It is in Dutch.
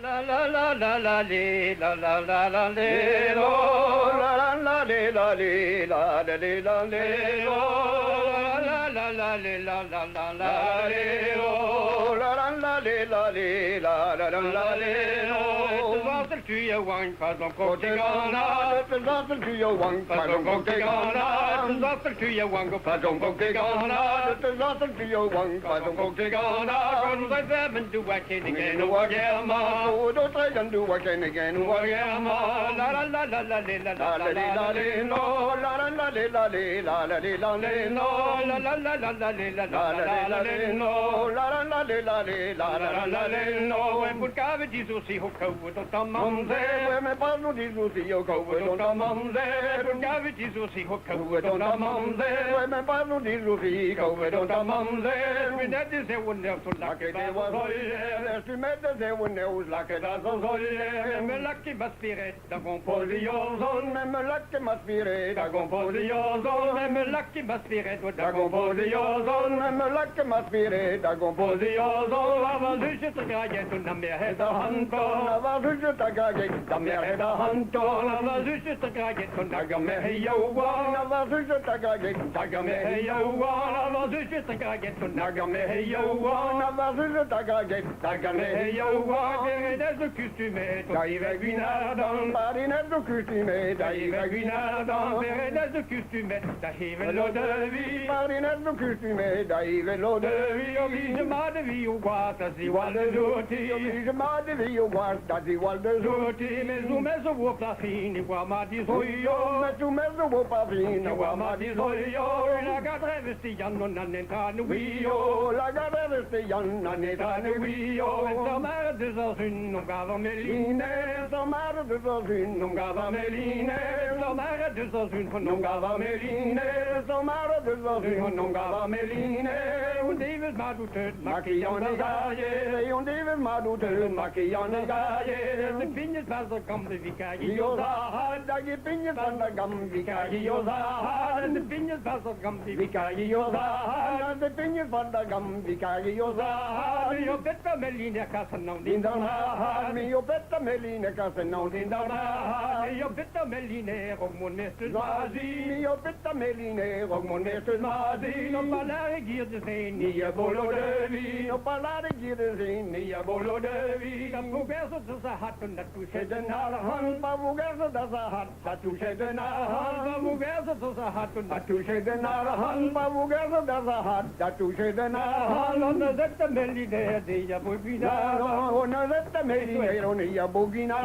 la la la la la li, la la la la li, lo, la la la li, la li, la la li, la li, lo, la la la li, la la la la li, lo, la la la li, la li, la la la la li, lo. Het is water to je wang, pas dan komt je gana. Het is water to je wang, pas dan komt je gana. Het is water to je wang, pas dan komt je gana. Het is water to je wang, pas dan komt je gana. Kan wij zwemmen, doe wat je again, hoe je maar. Doe het dan doe wat je again, hoe je maar. La la la la la la la la la la no. La la la la la la la la la no. La la la la la la la la la no. La la la la la la la la no. En voor kaven die zo zie hoe kouden tot dan man ze. Met pannen die zo zie hoe kouden tot dan man ze. Voor kaven die zo zie hoe kouden tot dan man ze. Met pannen die zo zie kouden tot dan man ze. Met dat is heel wonder zo lekker dat was al. Tu met dat heel wonder lekker dat was al. Met lekker baspiret dat komt voor de jozon. Met lekker baspiret dat komt voor de jozon. Met lekker baspiret dat komt voor de jozon. Met lekker baspiret dat komt voor de jozon. Wat is het te krijgen toen dan meer het de hand kon. Wat is het te krijgen dan meer het de hand kon. Wat is het te krijgen toen dan meer jou won. Wat is het te krijgen dan meer jou won. Wat is het te krijgen toen dan meer jou won. Wat is het te krijgen dan meer jou won. Dat is de costume, dat je weg wie naar dan. Maar in het costume, dat je weg wie naar dan. Dat is de costume, dat je wel de wie. Maar in het costume, dat je wel de wie. Op deze maanden wie je was, dat is wel de zoetie. Op deze maanden wie je was, dat is wel de zoetie. Met zo'n mensen op dat zien, ik wou maar die zo joh. Met zo'n mensen op dat zien, ik wou maar die zo joh. La gadreves die Jan en Anetane wie joh. La gadreves die Jan en Anetane wie joh. En zo maar dus als hun omgaven Meline. Zo maar dus als hun omgaven Meline. Zo maar dus als hun van omgaven Meline. Zo maar dus als hun van omgaven Meline. En David maar doet het, makkie Jan de gaaie. En David maar doet het, makkie Jan de gaaie. De pinjes van de gambe vikage Jozaha. Dat je pinjes van de gambe vikage Jozaha. De pinjes van de gambe vikage Jozaha. De pinjes van de gambe vikage Jozaha. Mio petta meline kassen nou din dan ha. Mio petta meline kassen nou din dan ha. Mio petta meline rogmon mestes mazi. Mio petta meline rogmon mestes mazi. No palare gier de zijn nie bolo de vi. No palare gier de zijn nie bolo de vi. Dat probeert ze ze hat en dat toe de naar hand. Maar probeert ze dat ze hat dat toe de naar hand. Maar probeert ze ze hat en dat toe de naar hand. Maar probeert ze dat ze hat dat toe de naar hand. On the zette meline de ya bugina. On the zette meline de ya bugina.